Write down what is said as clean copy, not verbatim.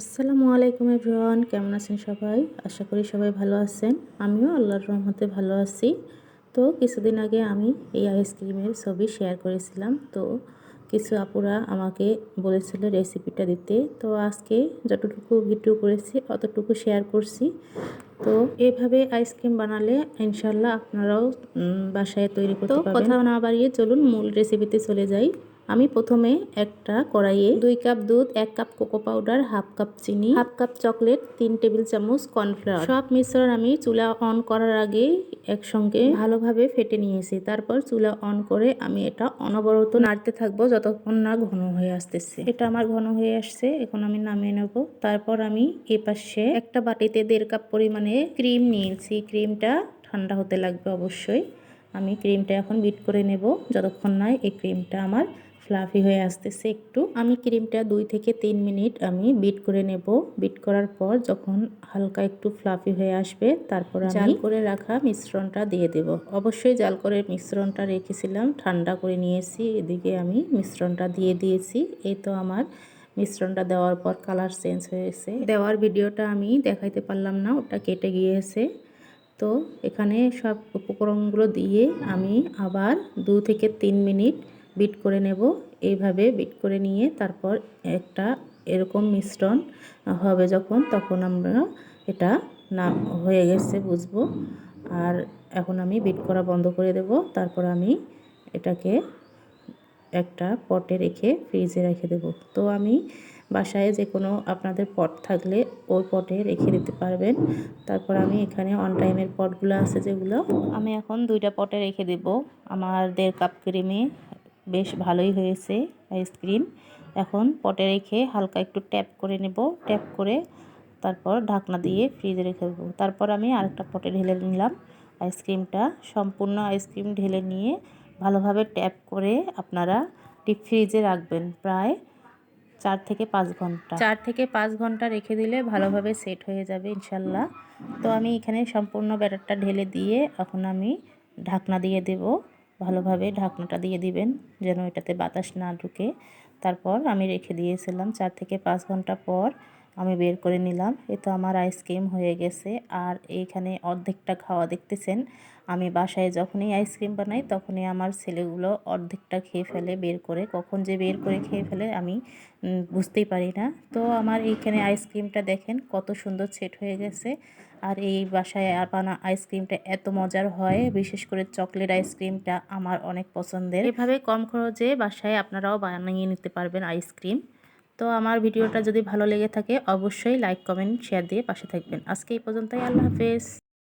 আসসালামু আলাইকুম এভরিওয়ান, কেমন আছেন সবাই? আশা করি সবাই ভালো আছেন। আমিও আল্লাহর রহমতে ভালো আছি। তো কিছুদিন আগে আমি এই আইসক্রিমের ছবি শেয়ার করেছিলাম। তো কিছু আপুরা আমাকে বলেছিল রেসিপিটা দিতে। তো আজকে যতটুকু ভিডিও করেছি অতটুকু শেয়ার করছি। তো এভাবে আইসক্রিম বানালে ইনশাল্লাহ আপনারাও বাসায় তৈরি করতে পারবেন। কথা না বাড়িয়ে চলুন মূল রেসিপিতে চলে যাই। আমি প্রথমে একটা কড়াইয়ে 2 কাপ দুধ, 1 cup cocoa powder, half cup চিনি, হাফ কাপ চকলেট, 3 টেবিল চামচ কর্নফ্লাওয়ার সব মিশ্রণ আমি চুলা অন করার আগে একসঙ্গে ভালোভাবে ফেটে নিয়েছি। তারপর চুলা অন করে আমি এটা অনবরত নাড়তে থাকবো যতক্ষণ না ঘন হয়ে আসতেছে। এটা আমার ঘন হয়ে আসছে, এখন আমি নামিয়ে নেব। তারপর আমি এই পাশে একটা বাটিতে 1.5 কাপ পরিমাণে ক্রিম নিয়েছি। ক্রিমটা ঠান্ডা হতে লাগবে অবশ্যই। আমি ক্রিমটা এখন বিট করে নেব যতক্ষণ না এই ক্রিমটা আমার ফ্লাফি হয়ে আসতেছে। একটু আমি ক্রিমটা 2 থেকে 3 মিনিট আমি বিট করে নেব। বিট করার পর যখন হালকা একটু ফ্লাফি হয়ে আসবে তারপর আমি জাল করে রাখা মিশ্রণটা দিয়ে দেব। অবশ্যই জাল করে মিশ্রণটা রেখেছিলাম, ঠান্ডা করে নিয়েছি। এদিকে আমি মিশ্রণটা দিয়ে দিয়েছি। এই তো আমার মিশ্রণটা দেওয়ার পর কালার চেঞ্জ হয়েছে। দেওয়ার ভিডিওটা আমি দেখাইতে পারলাম না, ওটা কেটে গিয়েছে। তো এখানে সব উপকরণগুলো দিয়ে আমি আবার 2 থেকে 3 মিনিট বিট করে নেব। এইভাবে বিট করে নিয়ে তারপর একটা এরকম মিশ্রণ হবে তখন আমরা এটা না হয়ে গেছে বুঝবো। আর এখন আমি বিট করা বন্ধ করে দেব। তারপর আমি এটাকে একটা পটে রেখে ফ্রিজে রেখে দেব। তো আমি বাসায় যে কোনো আপনাদের পট থাকলে ওই পটে রেখে দিতে পারবেন। তারপর আমি এখানে অন টাইমের পটগুলো আছে যেগুলো আমি এখন 2টা পটে রেখে দেব। আমার 1.5 কাপ ক্রিমে বেশ ভালোই হয়েছে আইসক্রিম। এখন পটে রেখে হালকা একটু ট্যাপ করে নেব। ট্যাপ করে তারপর ঢাকনা দিয়ে ফ্রিজে রেখে দেবো। তারপর আমি আরেকটা পটে ঢেলে নিলাম আইসক্রিমটা। সম্পূর্ণ আইসক্রিম ঢেলে নিয়ে ভালোভাবে ট্যাপ করে আপনারা ডিপ ফ্রিজে রাখবেন প্রায় 4 থেকে 5 ঘন্টা। 4 থেকে 5 ঘন্টা রেখে দিলে ভালোভাবে সেট হয়ে যাবে ইনশাল্লাহ। তো আমি এখানে সম্পূর্ণ ব্যাটারটা ঢেলে দিয়ে এখন আমি ঢাকনা দিয়ে দেব। ভালোভাবে ঢাকনাটা দিয়ে দিবেন যেন এটাতে বাতাস না ঢুকে। তারপর আমি রেখে দিয়েছিলাম 4 থেকে 5 ঘন্টা পর আমি বের করে নিলাম। এ তো আমার আইসক্রিম হয়ে গেছে। আর এইখানে অর্ধেকটা খাওয়া দেখতেছেন। আমি বাসায় যখনই আইসক্রিম বানাই তখনই আমার ছেলেগুলো অর্ধেকটা খেয়ে ফেলে বের করে। কখন যে বের করে খেয়ে ফেলে আমি বুঝতেই পারি না। তো আমার এইখানে আইসক্রিমটা দেখেন কত সুন্দর সেট হয়ে গেছে। আর এই বাসায় বানা আইসক্রিমটা এত মজার হয়, বিশেষ করে চকলেট আইসক্রিমটা আমার অনেক পছন্দের। এভাবে কম খরচে বাসায় আপনারাও বানিয়ে নিতে পারবেন আইসক্রিম। তো আমার ভিডিওটা যদি ভালো লেগে থাকে অবশ্যই লাইক, কমেন্ট, শেয়ার দিয়ে পাশে থাকবেন। আজকে এই পর্যন্তই। আল্লাহ হাফেজ।